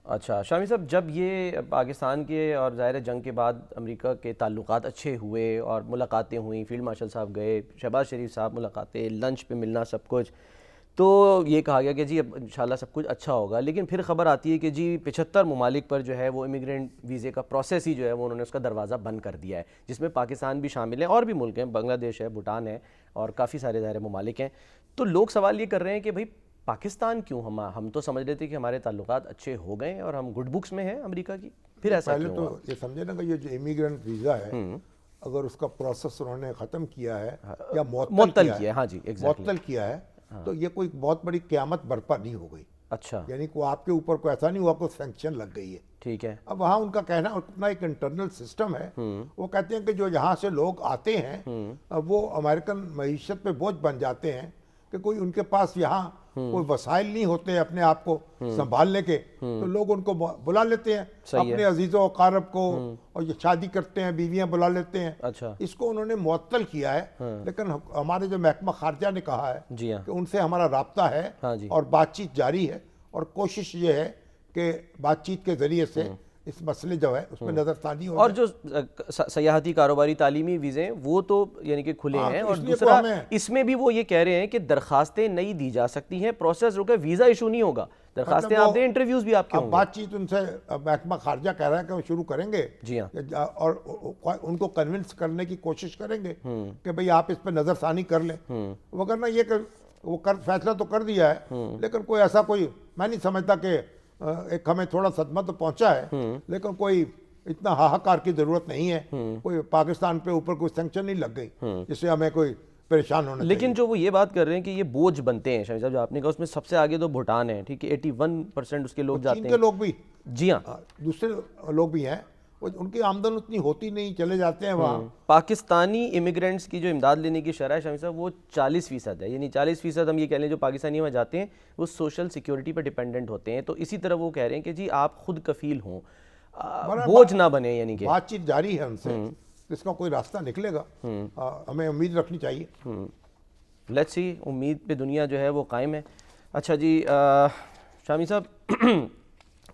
اچھا شامی صاحب، جب یہ پاکستان کے اور ظاہر جنگ کے بعد امریکہ کے تعلقات اچھے ہوئے اور ملاقاتیں ہوئیں، فیلڈ مارشل صاحب گئے، شہباز شریف صاحب ملاقاتیں، لنچ پہ ملنا، سب کچھ، تو یہ کہا گیا کہ جی اب انشاءاللہ سب کچھ اچھا ہوگا. لیکن پھر خبر آتی ہے کہ جی 75 ممالک پر جو ہے وہ امیگرینٹ ویزے کا پروسیس ہی جو ہے وہ انہوں نے اس کا دروازہ بند کر دیا ہے، جس میں پاکستان بھی شامل ہے اور بھی ملک ہیں، بنگلہ دیش ہے، بھوٹان ہے اور کافی سارے ظاہر ممالک ہیں. تو لوگ سوال یہ کر رہے ہیں کہ بھئی پاکستان کیوں؟ ہم تو سمجھ رہے تھے کہ ہمارے تعلقات اچھے ہو گئے اور ہم گڈ بکس میں ہیں امریکہ کی، پھر ایسا پہلے کیوں تو ہوا؟ یہ سمجھے نا کہ یہ جو امیگرینٹ ویزا ہے اگر اس کا پروسیس انہوں نے ختم کیا ہے یا معطل کیا ہے، ہاں جی معطل کیا ہے، تو یہ کوئی بہت بڑی قیامت برپا نہیں ہو گئی. اچھا یعنی کوئی آپ کے اوپر کوئی ایسا نہیں ہوا کوئی سینکشن لگ گئی ہے. ٹھیک ہے. اب وہاں ان کا کہنا اپنا ایک انٹرنل سسٹم ہے. وہ کہتے ہیں کہ جو یہاں سے لوگ آتے ہیں وہ امریکن معیشت پہ بوجھ بن جاتے ہیں کہ کوئی ان کے پاس یہاں کوئی وسائل نہیں ہوتے اپنے آپ کو سنبھالنے کے، تو لوگ ان کو بلا لیتے ہیں اپنے عزیزوں و اقارب کو، اور یہ شادی کرتے ہیں، بیویاں بلا لیتے ہیں. اچھا اس کو انہوں نے معطل کیا ہے. لیکن ہمارے جو محکمہ خارجہ نے کہا ہے جی ہاں کہ ان سے ہمارا رابطہ ہے ہاں جی اور بات چیت جاری ہے، اور کوشش یہ ہے کہ بات چیت کے ذریعے سے اس مسئلے جو ہے اس میں نظر ثانی ہو اور جائے. جو سیاحتی کاروباری تعلیمی ویزے ہیں وہ تو یعنی کہ کھلے ہیں، تو اور اس لیے دوسرا ہمیں اس میں بھی وہ یہ کہہ رہے ہیں کہ درخواستیں نہیں دی جا سکتی ہیں، پروسیس رکے، ویزا ایشو نہیں ہوگا، درخواستیں آپ دیں، انٹرویوز بھی آپ کے اب ہوں گے. بات چیت ان سے محکمہ خارجہ کہہ رہا ہے کہ وہ شروع کریں گے، جی ہاں اور ان کو کنونس کرنے کی کوشش کریں گے کہ بھئی آپ اس پہ نظر ثانی کر لیں. وگرنہ یہ کہ وہ فیصلہ تو کر دیا ہے، لیکن کوئی ایسا میں نہیں سمجھتا کہ ایک ہمیں تھوڑا صدمہ تو پہنچا ہے، لیکن کوئی اتنا ہاہاکار کی ضرورت نہیں ہے. کوئی پاکستان پہ اوپر کوئی سینکشن نہیں لگ گئی جس سے ہمیں کوئی پریشان ہونا چاہیے. لیکن جو وہ یہ بات کر رہے ہیں کہ یہ بوجھ بنتے ہیں، شاہد صاحب جو آپ نے کہا اس میں سب سے آگے تو بھوٹان ہے، ٹھیک ہے، 81% اس کے لوگ جاتے چین ہیں. کے لوگ بھی، جی ہاں دوسرے لوگ بھی ہیں، ان کی آمدن اتنی ہوتی نہیں، چلے جاتے ہیں وہاں. پاکستانی امیگرینٹس کی جو امداد لینے کی شرح ہے شامی صاحب وہ 40% ہے، یعنی 40% ہم یہ کہہ لیں جو پاکستانی وہاں جاتے ہیں وہ سوشل سیکیورٹی پر ڈیپینڈنٹ ہوتے ہیں. تو اسی طرح وہ کہہ رہے ہیں کہ جی آپ خود کفیل ہوں، بوجھ نہ بنے، یعنی کہ بات چیت جاری ہے ان سے، اس کا کوئی راستہ نکلے گا. ہمیں امید رکھنی چاہیے. لیٹس سی، امید پہ دنیا جو ہے وہ قائم ہے. اچھا جی شامی صاحب،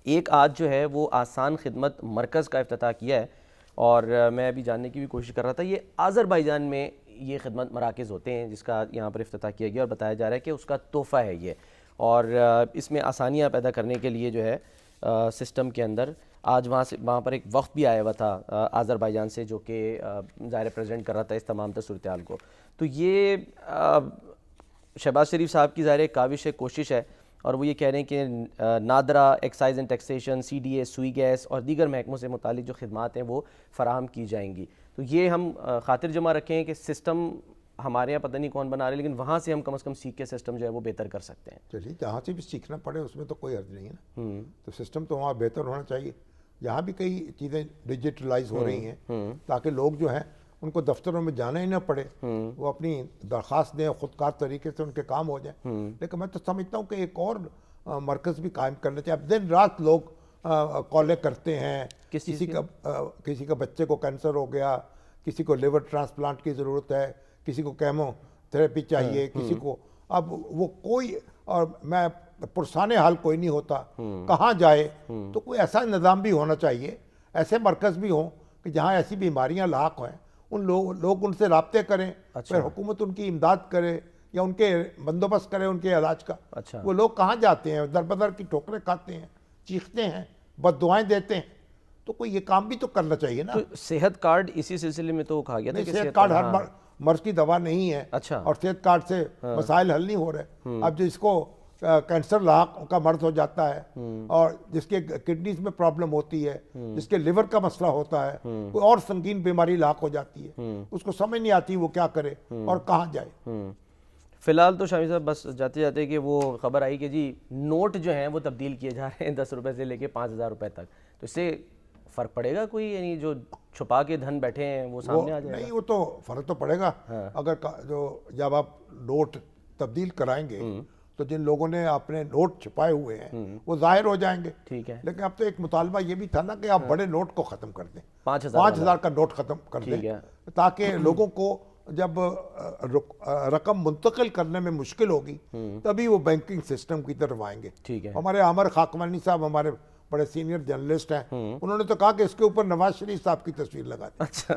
ایک آج جو ہے وہ آسان خدمت مرکز کا افتتاح کیا ہے، اور میں ابھی جاننے کی بھی کوشش کر رہا تھا، یہ آذربائیجان میں یہ خدمت مراکز ہوتے ہیں جس کا یہاں پر افتتاح کیا گیا، اور بتایا جا رہا ہے کہ اس کا تحفہ ہے یہ، اور اس میں آسانیاں پیدا کرنے کے لیے جو ہے سسٹم کے اندر آج وہاں پر ایک وفد بھی آیا ہوا تھا آذربائیجان سے، جو کہ ظاہر پریزیڈنٹ کر رہا تھا اس تمام صورتحال کو. تو یہ شہباز شریف صاحب کی ظاہر ایک کاوش ہے، کوشش ہے، اور وہ یہ کہہ رہے ہیں کہ NADRA, excise and taxation, C D A, Sui gas اور دیگر محکموں سے متعلق جو خدمات ہیں وہ فراہم کی جائیں گی. تو یہ ہم خاطر جمع رکھیں کہ سسٹم ہمارے یہاں پتہ نہیں کون بنا رہے، لیکن وہاں سے ہم کم از کم سیکھ کے سسٹم جو ہے وہ بہتر کر سکتے ہیں. چلیے جہاں سے بھی سیکھنا پڑے اس میں تو کوئی حرج نہیں ہے نا. تو سسٹم تو وہاں بہتر ہونا چاہیے. یہاں بھی کئی چیزیں ڈیجیٹلائز ہو رہی ہیں تاکہ لوگ جو ہیں ان کو دفتروں میں جانا ہی نہ پڑے، وہ اپنی درخواست دیں، خودکار طریقے سے ان کے کام ہو جائیں. لیکن میں تو سمجھتا ہوں کہ ایک اور مرکز بھی قائم کرنا چاہیے. اب دن رات لوگ کالیں کرتے ہیں، کسی کا بچے کو کینسر ہو گیا، کسی کو لیور ٹرانسپلانٹ کی ضرورت ہے، کسی کو کیمو تھراپی چاہیے، کسی کو، اب وہ کوئی، اور میں پرسان حال کوئی نہیں ہوتا کہاں جائے. تو کوئی ایسا نظام بھی ہونا چاہیے، ایسے مرکز بھی ہوں کہ جہاں ایسی بیماریاں لاحق ہیں ان لوگ ان سے رابطے کریں، پھر حکومت ان کی امداد کرے یا ان کے بندوبست کرے ان کے علاج کا. وہ لوگ کہاں جاتے ہیں، در بدر کی ٹھوکریں کھاتے ہیں، چیختے ہیں، بد دعائیں دیتے ہیں. تو کوئی یہ کام بھی تو کرنا چاہیے نا. صحت کارڈ اسی سلسلے میں تو کہا گیا تھا کہ صحت کارڈ ہر مرض کی دوا نہیں ہے، اور صحت کارڈ سے مسائل حل نہیں ہو رہے. اب جس کو کینسر لاحق کا مرض ہو جاتا ہے، اور جس کے کڈنیز میں پرابلم ہوتی ہے، جس کے لیور کا مسئلہ ہوتا ہے، کوئی اور سنگین بیماری لاحق ہو جاتی ہے، اس کو سمجھ نہیں آتی وہ کیا کرے اور کہاں جائے. فی الحال تو شامی صاحب بس جاتے جاتے کہ وہ خبر آئی کہ جی نوٹ جو ہیں وہ تبدیل کیے جا رہے ہیں 10 روپے سے لے کے 5000 روپے تک. تو اس سے فرق پڑے گا کوئی، یعنی جو چھپا کے دھن بیٹھے ہیں وہ سامنے آ جائے گا؟ نہیں، وہ تو فرق تو پڑے گا. اگر جب آپ نوٹ تبدیل کرائیں گے تو جن لوگوں نے اپنے نوٹ چھپائے ہوئے ہیں وہ ظاہر ہو جائیں گے. ٹھیک ہے. لیکن اب تو ایک مطالبہ یہ بھی تھا نا کہ آپ بڑے نوٹ کو ختم کر دیں، 5000 کا نوٹ ختم کر دیں، تاکہ لوگوں کو جب رقم منتقل کرنے میں مشکل ہوگی تبھی وہ بینکنگ سسٹم کی طرف آئیں گے. ٹھیک ہے. ہمارے عامر خاکمانی صاحب ہمارے بڑے سینئر جرنلسٹ ہیں, انہوں نے تو کہا کہ اس کے اوپر نواز شریف صاحب کی تصویر لگا دی. اچھا